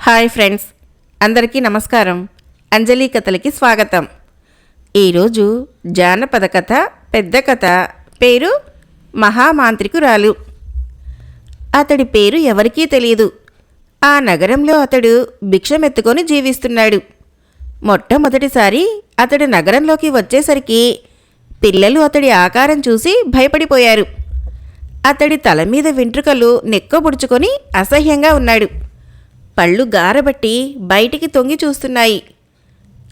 Hi friends, అందరికీ నమస్కారం. అంజలి కథలకి స్వాగతం. ఈరోజు జానపద కథ, పెద్ద కథ. పేరు మహామాంత్రికురాలు. అతడి పేరు ఎవరికీ తెలియదు. ఆ నగరంలో అతడు భిక్షమెత్తుకొని జీవిస్తున్నాడు. మొట్టమొదటిసారి అతడు నగరంలోకి వచ్చేసరికి పిల్లలు అతడి ఆకారం చూసి భయపడిపోయారు. అతడి తల మీద వెంట్రుకలు నెక్కబుడుచుకొని అసహ్యంగా ఉన్నాడు. పళ్ళు గారబట్టి బయటికి తొంగి చూస్తున్నాయి.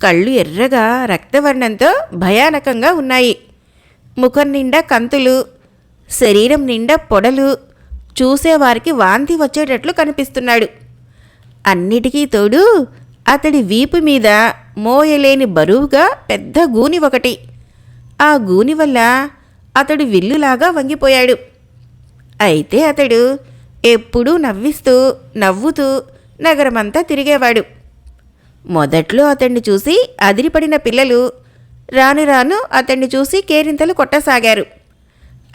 కళ్ళు ఎర్రగా రక్తవర్ణంతో భయానకంగా ఉన్నాయి. ముఖం నిండా కంతులు, శరీరం నిండా పొడలు, చూసేవారికి వాంతి వచ్చేటట్లు కనిపిస్తున్నాడు. అన్నిటికీ తోడు అతడి వీపు మీద మోయలేని బరువుగా పెద్ద గూని ఒకటి. ఆ గూని వల్ల అతడు విల్లులాగా వంగిపోయాడు. అయితే అతడు ఎప్పుడూ నవ్వుతూ నగరమంతా తిరిగేవాడు. మొదట్లో అతన్ని చూసి అదిరిపడిన పిల్లలు రాను రాను అతన్ని చూసి కేరింతలు కొట్టసాగారు.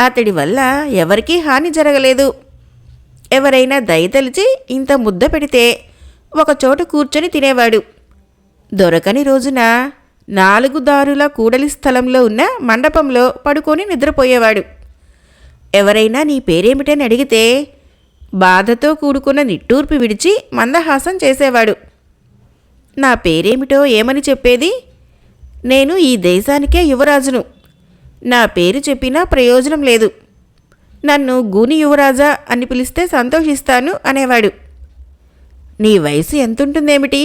అతడి వల్ల ఎవరికీ హాని జరగలేదు. ఎవరైనా దయతలిచి ఇంత ముద్ద పెడితే ఒకచోట కూర్చొని తినేవాడు. దొరకని రోజున 4 దారుల కూడలి స్థలంలో ఉన్న మండపంలో పడుకొని నిద్రపోయేవాడు. ఎవరైనా నీ పేరేమిటని అడిగితే బాధతో కూడుకున్న నిట్టూర్పు విడిచి మందహాసం చేసేవాడు. నా పేరేమిటో ఏమని చెప్పేది? నేను ఈ దేశానికే యువరాజును. నా పేరు చెప్పినా ప్రయోజనం లేదు. నన్ను గూని యువరాజా అని పిలిస్తే సంతోషిస్తాను అనేవాడు. నీ వయసు ఎంతుంటుందేమిటి?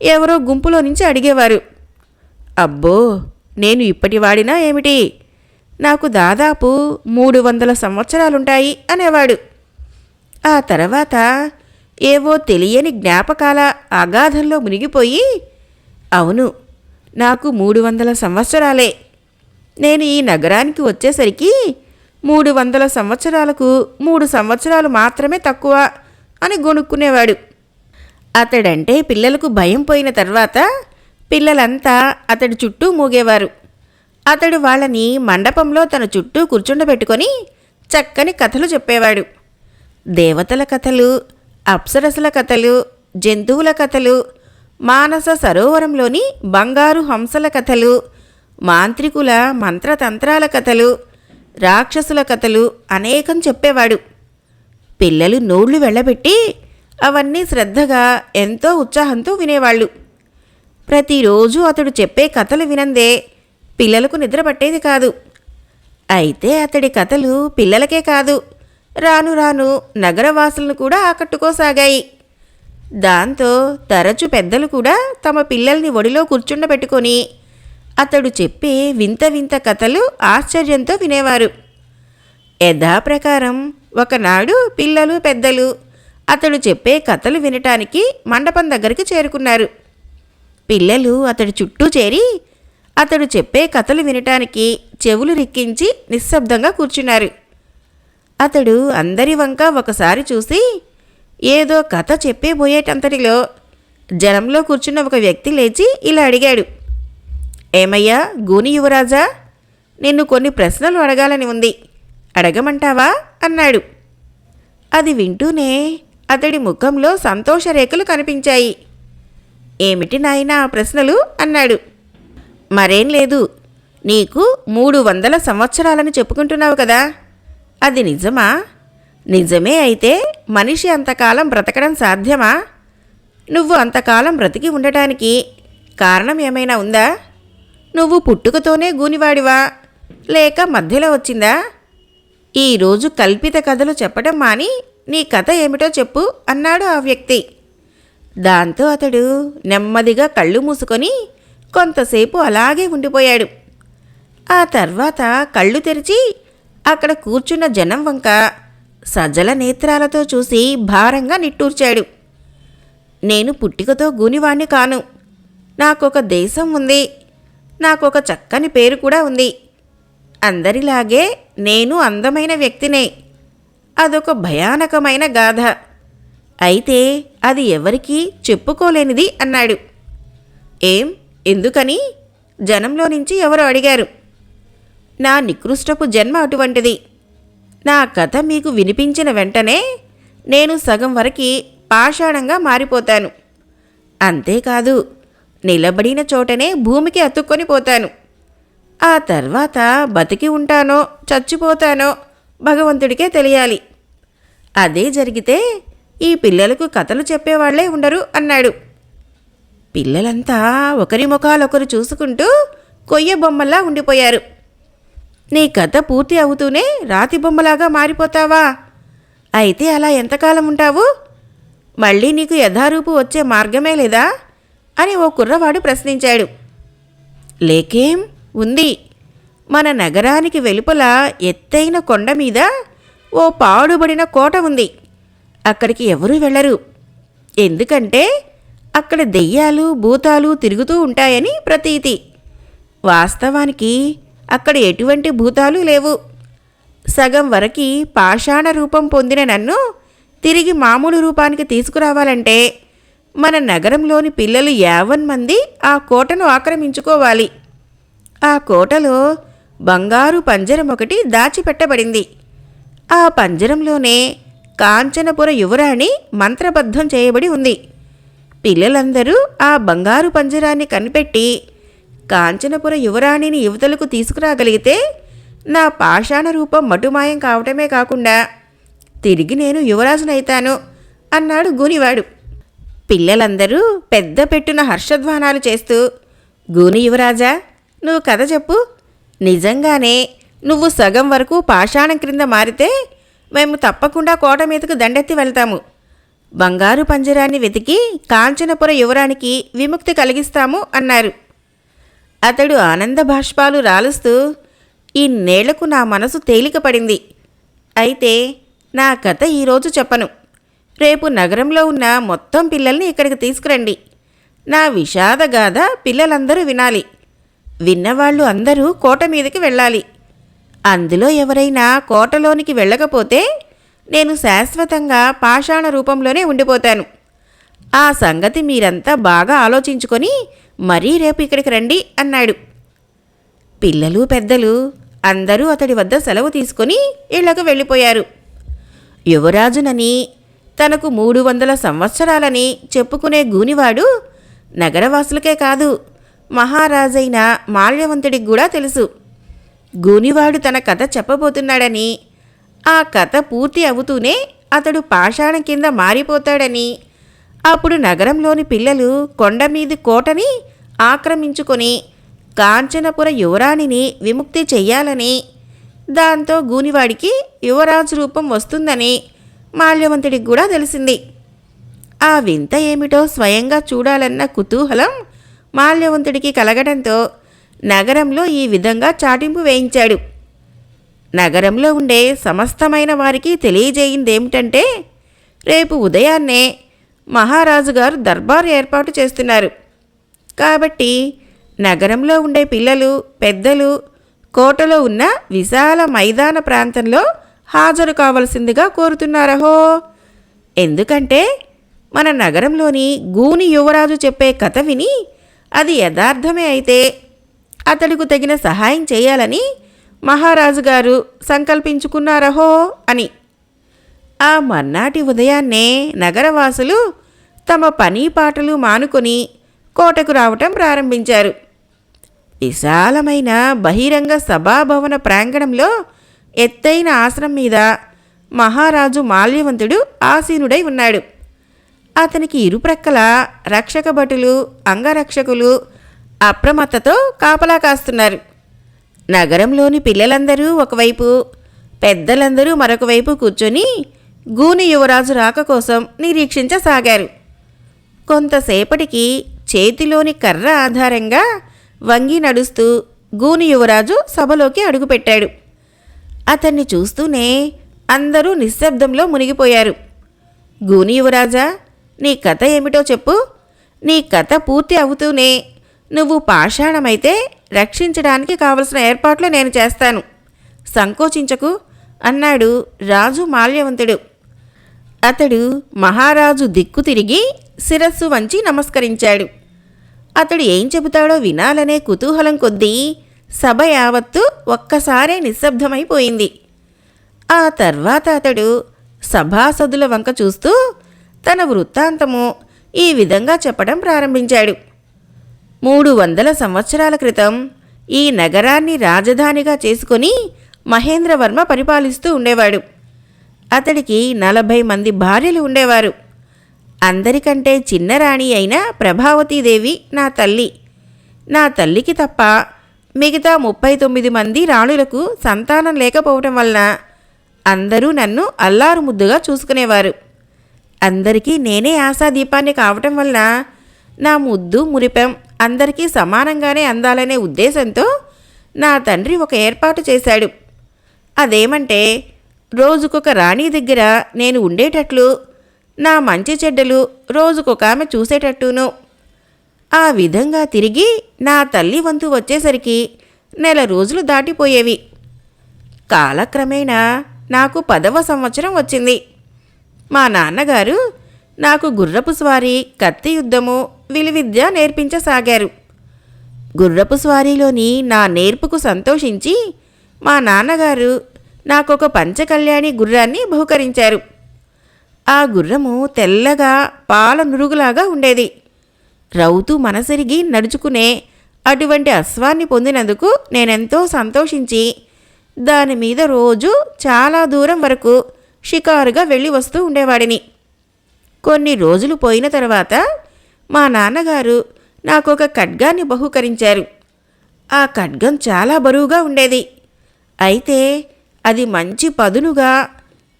ఎవరో గుంపులో నుంచి అడిగేవారు. అబ్బో, నేను ఇప్పటివాడినా ఏమిటి? నాకు దాదాపు 300 సంవత్సరాలుంటాయి అనేవాడు. ఆ తర్వాత ఏవో తెలియని జ్ఞాపకాల అగాధంలో మునిగిపోయి, అవును, నాకు 300 సంవత్సరాలే. నేను ఈ నగరానికి వచ్చేసరికి 300 సంవత్సరాలకు 3 సంవత్సరాలు మాత్రమే తక్కువ అని గొణుక్కునేవాడు. అతడంటే పిల్లలకు భయం పోయిన తర్వాత పిల్లలంతా అతడి చుట్టూ మూగేవారు. అతడు వాళ్ళని మండపంలో తన చుట్టూ కూర్చుండబెట్టుకొని చక్కని కథలు చెప్పేవాడు. దేవతల కథలు, అప్సరసల కథలు, జంతువుల కథలు, మానస సరోవరంలోని బంగారు హంసల కథలు, మాంత్రికుల మంత్రతంత్రాల కథలు, రాక్షసుల కథలు అనేకం చెప్పేవాడు. పిల్లలు నోళ్లు వెళ్ళబెట్టి అవన్నీ శ్రద్ధగా ఎంతో ఉత్సాహంతో వినేవాళ్ళు. ప్రతిరోజు అతడు చెప్పే కథలు వినందే పిల్లలకు నిద్ర పట్టేది కాదు. అయితే అతడి కథలు పిల్లలకే కాదు, రాను రాను నగరవాసులను కూడా ఆకట్టుకోసాగాయి. దాంతో తరచు పెద్దలు కూడా తమ పిల్లల్ని ఒడిలో కూర్చుండబెట్టుకొని అతడు చెప్పే వింత వింత కథలు ఆశ్చర్యంతో వినేవారు. యథాప్రకారం ఒకనాడు పిల్లలు పెద్దలు అతడు చెప్పే కథలు వినటానికి మండపం దగ్గరికి చేరుకున్నారు. పిల్లలు అతడి చుట్టూ చేరి అతడు చెప్పే కథలు వినటానికి చెవులు రిక్కించి నిశ్శబ్దంగా కూర్చున్నారు. అతడు అందరి వంక ఒకసారి చూసి ఏదో కథ చెప్పేబోయేటంతటిలో జనంలో కూర్చున్న ఒక వ్యక్తి లేచి ఇలా అడిగాడు. ఏమయ్యా గూని యువరాజా, నిన్ను కొన్ని ప్రశ్నలు అడగాలని ఉంది, అడగమంటావా అన్నాడు. అది వింటూనే అతడి ముఖంలో సంతోషరేఖలు కనిపించాయి. ఏమిటి నాయనా ఆ ప్రశ్నలు అన్నాడు. మరేం లేదు, నీకు 300 సంవత్సరాలని చెప్పుకుంటున్నావు కదా, అది నిజమా? నిజమే అయితే మనిషి అంతకాలం బ్రతకడం సాధ్యమా? నువ్వు అంతకాలం బ్రతికి ఉండటానికి కారణం ఏమైనా ఉందా? నువ్వు పుట్టుకతోనే గూనివాడివా, లేక మధ్యలో వచ్చిందా? ఈరోజు కల్పిత కథలు చెప్పడం మాని నీ కథ ఏమిటో చెప్పు అన్నాడు ఆ వ్యక్తి. దాంతో అతడు నెమ్మదిగా కళ్ళు మూసుకొని కొంతసేపు అలాగే ఉండిపోయాడు. ఆ తర్వాత కళ్ళు తెరిచి అక్కడ కూర్చున్న జనం వంక సజల నేత్రాలతో చూసి భారంగా నిట్టూర్చాడు. నేను పుట్టుకతో గూనివాణ్ణి కాను. నాకొక దేశం ఉంది, నాకొక చక్కని పేరు కూడా ఉంది. అందరిలాగే నేను అందమైన వ్యక్తినే. అదొక భయానకమైన గాథ. అయితే అది ఎవరికీ చెప్పుకోలేనిది అన్నాడు. ఏం, ఎందుకని? జనంలో నుంచి ఎవరో అడిగారు. నా నికృష్టపు జన్మ అటువంటిది. నా కథ మీకు వినిపించిన వెంటనే నేను సగం వరకు పాషాణంగా మారిపోతాను. అంతేకాదు, నిలబడిన చోటనే భూమికి అతుక్కొని పోతాను. ఆ తర్వాత బతికి ఉంటానో చచ్చిపోతానో భగవంతుడికే తెలియాలి. అదే జరిగితే ఈ పిల్లలకు కథలు చెప్పేవాళ్లే ఉండరు అన్నాడు. పిల్లలంతా ఒకరి ముఖాలొకరు చూసుకుంటూ కొయ్య బొమ్మల్లా ఉండిపోయారు. నీ కథ పూర్తి అవుతూనే రాతి బొమ్మలాగా మారిపోతావా? అయితే అలా ఎంతకాలం ఉంటావు? మళ్ళీ నీకు యథారూపు వచ్చే మార్గమే లేదా అని ఓ కుర్రవాడు ప్రశ్నించాడు. లేకేం ఉంది. మన నగరానికి వెలుపల ఎత్తైన కొండ మీద ఓ పాడుబడిన కోట ఉంది. అక్కడికి ఎవరూ వెళ్ళరు. ఎందుకంటే అక్కడ దెయ్యాలు భూతాలు తిరుగుతూ ఉంటాయని ప్రతీతి. వాస్తవానికి అక్కడ ఎటువంటి భూతాలు లేవు. సగం వరకి పాషాణ రూపం పొందిన నన్ను తిరిగి మామూలు రూపానికి తీసుకురావాలంటే మన నగరంలోని పిల్లలు 50 మంది ఆ కోటను ఆక్రమించుకోవాలి. ఆ కోటలో బంగారు పంజరం ఒకటి దాచిపెట్టబడింది. ఆ పంజరంలోనే కాంచనపుర యువరాణి మంత్రబద్ధం చేయబడి ఉంది. పిల్లలందరూ ఆ బంగారు పంజరాన్ని కనిపెట్టి కాంచనపుర యువరాణిని యువతలకు తీసుకురాగలిగితే నా పాషాణ రూపం మటుమాయం కావటమే కాకుండా తిరిగి నేను యువరాజునైతాను అన్నాడు గూనివాడు. పిల్లలందరూ పెద్ద పెట్టున హర్షధ్వానాలు చేస్తూ, గూని యువరాజా, నువ్వు కథ చెప్పు. నిజంగానే నువ్వు సగం వరకు పాషాణం క్రింద మారితే మేము తప్పకుండా కోట మీదకు దండెత్తి వెళ్తాము. బంగారు పంజరాన్ని వెతికి కాంచనపుర యువరానికి విముక్తి కలిగిస్తాము అన్నారు. అతడు ఆనంద బాష్పాలు రాలుస్తూ, ఇన్నేళ్లకు నా మనసు తేలికపడింది. అయితే నా కథ ఈరోజు చెప్పను. రేపు నగరంలో ఉన్న మొత్తం పిల్లల్ని ఇక్కడికి తీసుకురండి. నా విషాదగాథ పిల్లలందరూ వినాలి. విన్నవాళ్ళు అందరూ కోట మీదకి వెళ్ళాలి. అందులో ఎవరైనా కోటలోనికి వెళ్ళకపోతే నేను శాశ్వతంగా పాషాణ రూపంలోనే ఉండిపోతాను. ఆ సంగతి మీరంతా బాగా ఆలోచించుకొని మరీ రేపు ఇక్కడికి రండి అన్నాడు. పిల్లలు పెద్దలు అందరూ అతడి వద్ద సెలవు తీసుకొని ఇళ్లకు వెళ్ళిపోయారు. యువరాజునని తనకు 300 సంవత్సరాలని చెప్పుకునే గూనివాడు నగరవాసులకే కాదు, మహారాజైన మాల్యవంతుడికి కూడా తెలుసు. గూనివాడు తన కథ చెప్పబోతున్నాడని, ఆ కథ పూర్తి అవుతూనే అతడు పాషాణం కింద మారిపోతాడని, అప్పుడు నగరంలోని పిల్లలు కొండమీది కోటని ఆక్రమించుకొని కాంచనపుర యువరాణిని విముక్తి చెయ్యాలని, దాంతో గూనివాడికి యువరాజు రూపం వస్తుందని మాల్యవంతుడికి కూడా తెలిసింది. ఆ వింత ఏమిటో స్వయంగా చూడాలన్న కుతూహలం మాల్యవంతుడికి కలగడంతో నగరంలో ఈ విధంగా చాటింపు వేయించాడు. నగరంలో ఉండే సమస్తమైన వారికి తెలియజేయిందేమిటంటే, రేపు ఉదయాన్నే మహారాజు గారు దర్బారు ఏర్పాటు చేస్తున్నారు. కాబట్టి నగరంలో ఉండే పిల్లలు పెద్దలు కోటలో ఉన్న విశాల మైదాన ప్రాంతంలో హాజరు కావలసిందిగా కోరుతున్నారహో. ఎందుకంటే మన నగరంలోని గూని యువరాజు చెప్పే కథ విని అది యథార్థమే అయితే అతడికి తగిన సహాయం చేయాలని మహారాజు గారు సంకల్పించుకున్నారహో అని. ఆ మర్నాటి ఉదయాన్నే నగరవాసులు తమ పని పాటలు మానుకొని కోటకు రావటం ప్రారంభించారు. విశాలమైన బహిరంగ సభాభవన ప్రాంగణంలో ఎత్తైన ఆసనం మీద మహారాజు మాల్యవంతుడు ఆసీనుడై ఉన్నాడు. అతనికి ఇరుప్రక్కల రక్షక భటులు అంగరక్షకులు అప్రమత్తతో కాపలా కాస్తున్నారు. నగరంలోని పిల్లలందరూ ఒకవైపు, పెద్దలందరూ మరొక వైపు కూర్చొని గూని యువరాజు రాక కోసం నిరీక్షించసాగారు. కొంతసేపటికి చేతిలోని కర్ర ఆధారంగా వంగి నడుస్తూ గూని యువరాజు సభలోకి అడుగుపెట్టాడు. అతన్ని చూస్తూనే అందరూ నిశ్శబ్దంలో మునిగిపోయారు. గూని యువరాజా, నీ కథ ఏమిటో చెప్పు. నీ కథ పూర్తి అవుతూనే నువ్వు పాషాణమైతే రక్షించడానికి కావలసిన ఏర్పాట్లు నేను చేస్తాను. సంకోచించకు అన్నాడు రాజు మాల్యవంతుడు. అతడు మహారాజు దిక్కు తిరిగి శిరస్సు వంచి నమస్కరించాడు. అతడు ఏం చెబుతాడో వినాలనే కుతూహలం కొద్దీ సభ యావత్తు ఒక్కసారే నిశ్శబ్దమైపోయింది. ఆ తర్వాత అతడు సభాసదుల వంక చూస్తూ తన వృత్తాంతము ఈ విధంగా చెప్పడం ప్రారంభించాడు. 300 సంవత్సరాల క్రితం ఈ నగరాన్ని రాజధానిగా చేసుకొని మహేంద్రవర్మ పరిపాలిస్తూ ఉండేవాడు. అతడికి 40 మంది భార్యలు ఉండేవారు. అందరికంటే చిన్న రాణి అయిన ప్రభావతీదేవి నా తల్లి. నా తల్లికి తప్ప మిగతా 39 మంది రాణులకు సంతానం లేకపోవటం వలన అందరూ నన్ను అల్లారు ముద్దుగా చూసుకునేవారు. అందరికీ నేనే ఆశాదీపాన్ని కావటం వలన నా ముద్దు మురిపెం అందరికీ సమానంగానే అందాలనే ఉద్దేశంతో నా తండ్రి ఒక ఏర్పాటు చేశాడు. అదేమంటే రోజుకొక రాణి దగ్గర నేను ఉండేటట్లు, నా మంచి చెడ్డలు రోజుకొక ఆమె చూసేటట్టును. ఆ విధంగా తిరిగి నా తల్లి వంతు వచ్చేసరికి నెల రోజులు దాటిపోయేవి. కాలక్రమేణా నాకు 10వ సంవత్సరం వచ్చింది. మా నాన్నగారు నాకు గుర్రపు స్వారీ, కత్తి యుద్ధము, విలువిద్య నేర్పించసాగారు. గుర్రపు స్వారీలోని నా నేర్పుకు సంతోషించి మా నాన్నగారు నాకొక పంచకళ్యాణి గుర్రాన్ని బహుకరించారు. ఆ గుర్రము తెల్లగా పాల నురుగులాగా ఉండేది. రౌతు మనసెరిగి నడుచుకునే అటువంటి అశ్వాన్ని పొందినందుకు నేనెంతో సంతోషించి దానిమీద రోజు చాలా దూరం వరకు షికారుగా వెళ్ళి వస్తూ ఉండేవాడిని. కొన్ని రోజులు పోయిన తర్వాత మా నాన్నగారు నాకొక ఖడ్గాన్ని బహూకరించారు. ఆ ఖడ్గం చాలా బరువుగా ఉండేది. అయితే అది మంచి పదునుగా,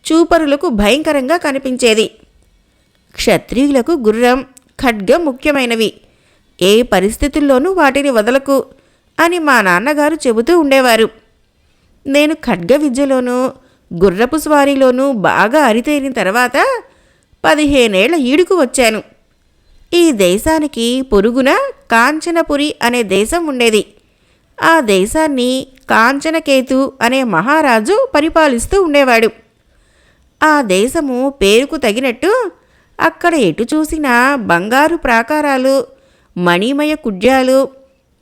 చూపరులకు భయంకరంగా కనిపించేది. క్షత్రియులకు గుర్రం, ఖడ్గం ముఖ్యమైనవి. ఏ పరిస్థితుల్లోనూ వాటిని వదలకు అని మా నాన్నగారు చెబుతూ ఉండేవారు. నేను ఖడ్గ విద్యలోనూ గుర్రపు స్వారీలోనూ బాగా అరితేరిన తర్వాత 15 ఏళ్ల ఈడుకు వచ్చాను. ఈ దేశానికి పొరుగున కాంచనపురి అనే దేశం ఉండేది. ఆ దేశాన్ని కాంచనకేతు అనే మహారాజు పరిపాలిస్తూ ఉండేవాడు. ఆ దేశము పేరుకు తగినట్టు అక్కడ ఎటు చూసినా బంగారు ప్రాకారాలు, మణిమయ కుడ్యాలు,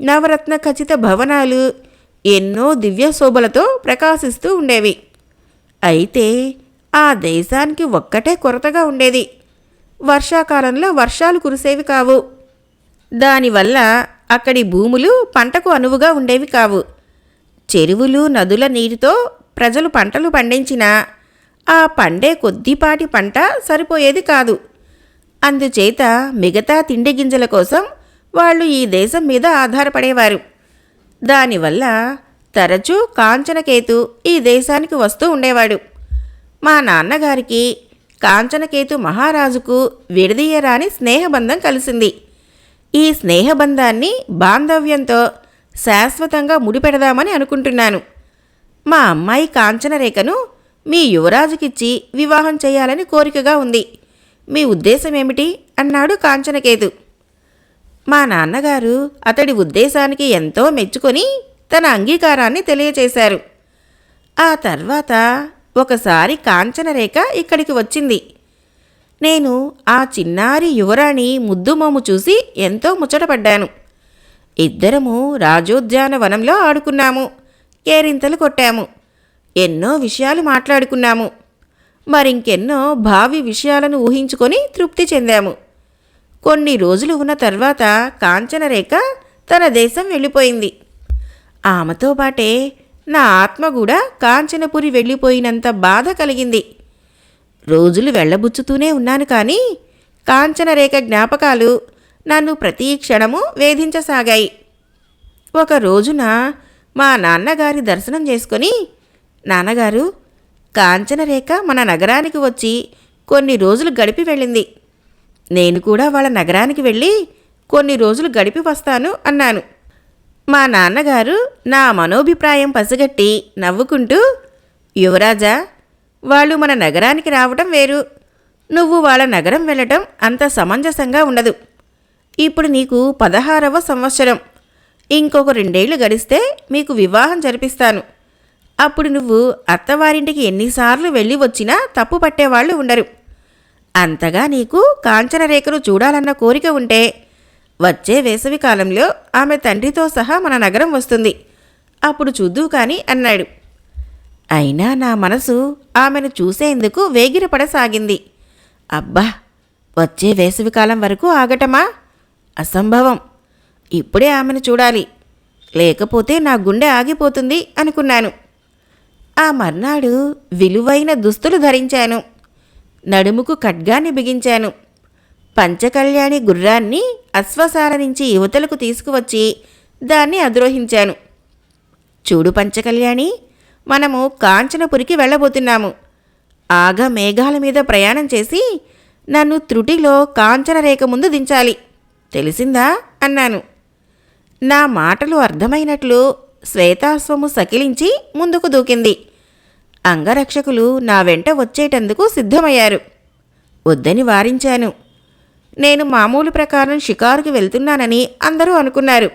నవరత్న ఖచిత భవనాలు, ఎన్నో దివ్య శోభలతో ప్రకాశిస్తూ ఉండేవి. అయితే ఆ దేశానికి ఒక్కటే కొరతగా ఉండేది. వర్షాకాలంలో వర్షాలు కురిసేవి కావు. దానివల్ల అక్కడి భూములు పంటకు అనువుగా ఉండేవి కావు. చెరువులు, నదుల నీటితో ప్రజలు పంటలు పండించినా ఆ పండే కొద్దిపాటి పంట సరిపోయేది కాదు. అందుచేత మిగతా తిండి గింజల కోసం వాళ్ళు ఈ దేశం మీద ఆధారపడేవారు. దానివల్ల తరచూ కాంచనకేతు ఈ దేశానికి వస్తూ ఉండేవాడు. మా నాన్నగారికి కాంచనకేతు మహారాజుకు విడదీయరాని స్నేహబంధం కలిసింది. ఈ స్నేహబంధాన్ని బాంధవ్యంతో శాశ్వతంగా ముడిపెడదామని అనుకుంటున్నాను. మా అమ్మాయి కాంచనరేఖను మీ యువరాజుకిచ్చి వివాహం చేయాలని కోరికగా ఉంది. మీ ఉద్దేశమేమిటి అన్నాడు కాంచనకేతు. మా నాన్నగారు అతడి ఉద్దేశానికి ఎంతో మెచ్చుకొని తన అంగీకారాన్ని తెలియచేశారు. ఆ తర్వాత ఒకసారి కాంచనరేఖ ఇక్కడికి వచ్చింది. నేను ఆ చిన్నారి యువరాణి ముద్దుమోము చూసి ఎంతో ముచ్చటపడ్డాను. ఇద్దరము రాజోద్యానవనంలో ఆడుకున్నాము, కేరింతలు కొట్టాము, ఎన్నో విషయాలు మాట్లాడుకున్నాము, మరింకెన్నో భావి విషయాలను ఊహించుకొని తృప్తి చెందాము. కొన్ని రోజులు ఉన్న తర్వాత కాంచనరేఖ తన దేశం వెళ్ళిపోయింది. ఆమెతో పాటే నా ఆత్మ కూడా కాంచనపురి వెళ్ళిపోయినంత బాధ కలిగింది. రోజులు వెళ్ళబుచ్చుతూనే ఉన్నాను, కానీ కాంచనరేఖ జ్ఞాపకాలు నన్ను ప్రతి క్షణము వేధించసాగాయి. ఒక రోజున మా నాన్నగారి దర్శనం చేసుకొని, నాన్నగారు, కాంచనరేఖ మన నగరానికి వచ్చి కొన్ని రోజులు గడిపి వెళ్ళింది. నేను కూడా వాళ్ళ నగరానికి వెళ్ళి కొన్ని రోజులు గడిపి వస్తాను అన్నాను. మా నాన్నగారు నా మనోభిప్రాయం పసిగట్టి నవ్వుకుంటూ, యువరాజా, వాళ్ళు మన నగరానికి రావటం వేరు, నువ్వు వాళ్ళ నగరం వెళ్ళటం అంత సమంజసంగా ఉండదు. ఇప్పుడు నీకు 16వ సంవత్సరం. ఇంకొక 2 ఏళ్లు గడిస్తే మీకు వివాహం జరిపిస్తాను. అప్పుడు నువ్వు అత్తవారింటికి ఎన్నిసార్లు వెళ్ళి వచ్చినా తప్పు పట్టేవాళ్ళు ఉండరు. అంతగా నీకు కాంచనరేఖను చూడాలన్న కోరిక ఉంటే వచ్చే వేసవి కాలంలో ఆమె తండ్రితో సహా మన నగరం వస్తుంది. అప్పుడు చూద్దువు కానీ అన్నాడు. అయినా నా మనసు ఆమెను చూసేందుకు వేగిరపడసాగింది. అబ్బా, వచ్చే వేసవికాలం వరకు ఆగటమా? అసంభవం. ఇప్పుడే ఆమెను చూడాలి, లేకపోతే నా గుండె ఆగిపోతుంది అనుకున్నాను. ఆ మర్నాడు విలువైన దుస్తులు ధరించాను. నడుముకు ఖడ్గాన్ని బిగించాను. పంచకళ్యాణి గుర్రాన్ని అశ్వశాల నుంచి యువతలకు తీసుకువచ్చి దాన్ని అధిరోహించాను. చూడు పంచకళ్యాణి, మనము కాంచనపురికి వెళ్ళబోతున్నాము. ఆగ మేఘాల మీద ప్రయాణం చేసి నన్ను త్రుటిలో కాంచనరేఖ ముందు దించాలి, తెలిసిందా అన్నాను. నా మాటలు అర్థమైనట్లు శ్వేతాశ్వము సకిలించి ముందుకు దూకింది. అంగరక్షకులు నా వెంట వచ్చేటందుకు సిద్ధమయ్యారు. వద్దని వారించాను. నేను మామూలు ప్రకారం షికారుకి వెళ్తున్నానని అందరూ అనుకున్నారు.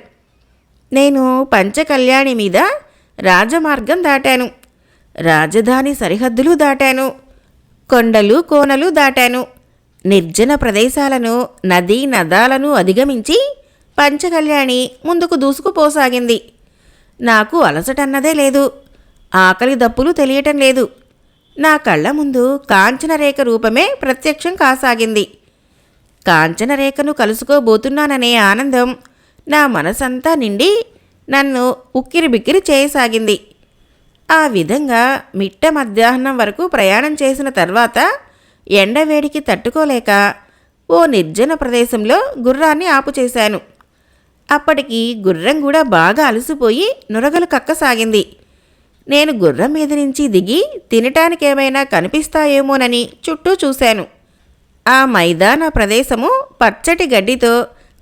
నేను పంచకళ్యాణి మీద రాజమార్గం దాటాను. రాజధాని సరిహద్దులు దాటాను. కొండలు కోనలు దాటాను. నిర్జన ప్రదేశాలను, నదీ నదాలను అధిగమించి పంచకళ్యాణి ముందుకు దూసుకుపోసాగింది. నాకు అలసటన్నదే లేదు. ఆకలి దప్పులు తెలియటం లేదు. నా కళ్ళ ముందు కాంచనరేఖ రూపమే ప్రత్యక్షం కాసాగింది. కాంచనరేఖను కలుసుకోబోతున్నాననే ఆనందం నా మనసంతా నిండి నన్ను ఉక్కిరిబిక్కిరి చేయసాగింది. ఆ విధంగా మిట్ట మధ్యాహ్నం వరకు ప్రయాణం చేసిన తర్వాత ఎండవేడికి తట్టుకోలేక ఓ నిర్జన ప్రదేశంలో గుర్రాన్ని ఆపుచేశాను. అప్పటికి గుర్రం కూడా బాగా అలసిపోయి నురగలు కక్కసాగింది. నేను గుర్రం మీద నుంచి దిగి తినటానికేమైనా కనిపిస్తాయేమోనని చుట్టూ చూశాను. ఆ మైదాన ప్రదేశము పచ్చటి గడ్డితో,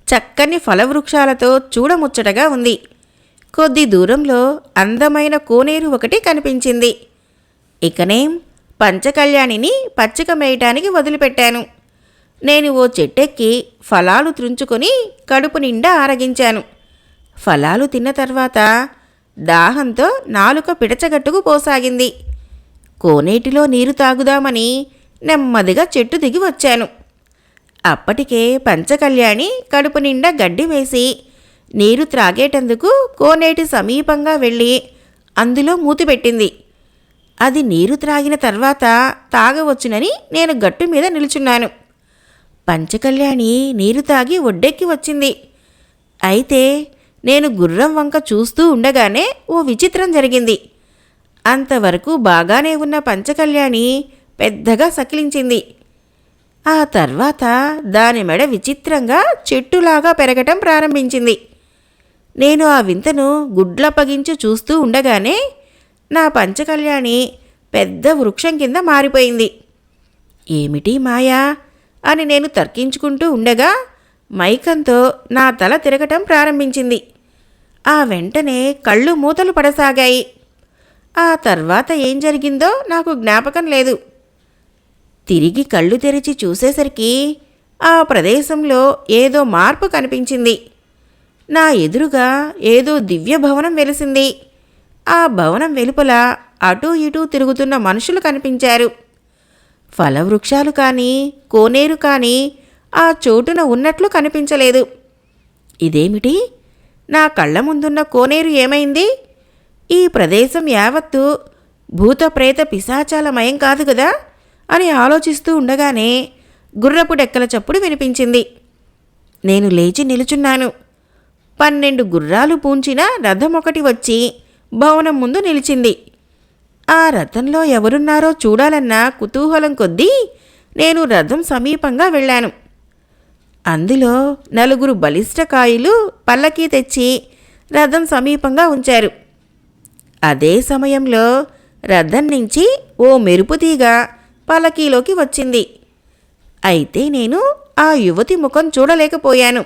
చక్కని ఫలవృక్షాలతో చూడముచ్చటగా ఉంది. కొద్ది దూరంలో అందమైన కోనేరు ఒకటి కనిపించింది. ఇకనేం పంచకళ్యాణిని పచ్చిక మేయటానికి వదిలిపెట్టాను. నేను ఓ చెట్టెక్కి ఫలాలు త్రుంచుకొని కడుపు నిండా ఆరగించాను. ఫలాలు తిన్న తర్వాత దాహంతో నాలుక పిడచగట్టుకు పోసాగింది. కోనేటిలో నీరు తాగుదామని నెమ్మదిగా చెట్టు దిగి వచ్చాను. అప్పటికే పంచకళ్యాణి కడుపు నిండా గడ్డి వేసి నీరు త్రాగేటందుకు కోనేటి సమీపంగా వెళ్ళి అందులో మూతిపెట్టింది. అది నీరు త్రాగిన తర్వాత తాగవచ్చునని నేను గట్టు మీద నిల్చున్నాను. పంచకళ్యాణి నీరు తాగి ఒడ్డెక్కి వచ్చింది. అయితే నేను గుర్రం వంక చూస్తూ ఉండగానే ఓ విచిత్రం జరిగింది. అంతవరకు బాగానే ఉన్న పంచకళ్యాణి పెద్దగా సకిలించింది. ఆ తర్వాత దాని మెడ విచిత్రంగా చెట్టులాగా పెరగటం ప్రారంభించింది. నేను ఆ వింతను గుడ్లప్పగించి చూస్తూ ఉండగానే నా పంచకళ్యాణి పెద్ద వృక్షం కింద మారిపోయింది. ఏమిటి మాయా అని నేను తర్కించుకుంటూ ఉండగా మైకంతో నా తల తిరగటం ప్రారంభించింది. ఆ వెంటనే కళ్ళు మూతలు పడసాగాయి. ఆ తర్వాత ఏం జరిగిందో నాకు జ్ఞాపకం లేదు. తిరిగి కళ్ళు తెరిచి చూసేసరికి ఆ ప్రదేశంలో ఏదో మార్పు కనిపించింది. నా ఎదురుగా ఏదో దివ్య భవనం వెలిసింది. ఆ భవనం వెలుపల అటూ ఇటూ తిరుగుతున్న మనుషులు కనిపించారు. ఫలవృక్షాలు కానీ కోనేరు కానీ ఆ చోటున ఉన్నట్లు కనిపించలేదు. ఇదేమిటి? నా కళ్ళ ముందున్న కోనేరు ఏమైంది? ఈ ప్రదేశం యావత్తు భూతప్రేత పిశాచాలమయం కాదు కదా అని ఆలోచిస్తూ ఉండగానే గుర్రపు డెక్కల చప్పుడు వినిపించింది. నేను లేచి నిలుచున్నాను. 12 గుర్రాలు పూంచిన రథం ఒకటి వచ్చి భవనం ముందు నిలిచింది. ఆ రథంలో ఎవరున్నారో చూడాలన్న కుతూహలం కొద్దీ నేను రథం సమీపంగా వెళ్ళాను. అందులో 4 బలిష్టకాయులు పల్లకీ తెచ్చి రథం సమీపంగా ఉంచారు. అదే సమయంలో రథం నుంచి ఓ మెరుపుతీగ పల్లకీలోకి వచ్చింది. అయితే నేను ఆ యువతి ముఖం చూడలేకపోయాను.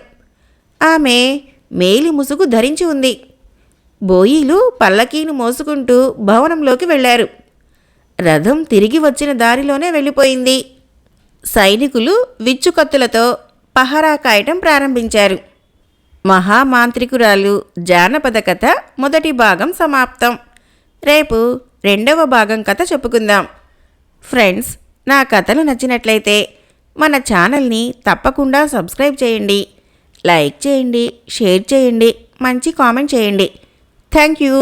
ఆమె మేలి ముసుగు ధరించి ఉంది. బోయీలు పల్లకీను మోసుకుంటూ భవనంలోకి వెళ్లారు. రథం తిరిగి వచ్చిన దారిలోనే వెళ్ళిపోయింది. సైనికులు విచ్చుకత్తులతో పహరా కాయటం ప్రారంభించారు. మహామాంత్రికురాలు జానపద కథ మొదటి భాగం సమాప్తం. రేపు 2వ భాగం కథ చెప్పుకుందాం. ఫ్రెండ్స్, నా కథలు నచ్చినట్లయితే మన ఛానల్ని తప్పకుండా సబ్స్క్రైబ్ చేయండి, లైక్ చేయండి, షేర్ చేయండి, మంచి కామెంట్ చేయండి. Thank you.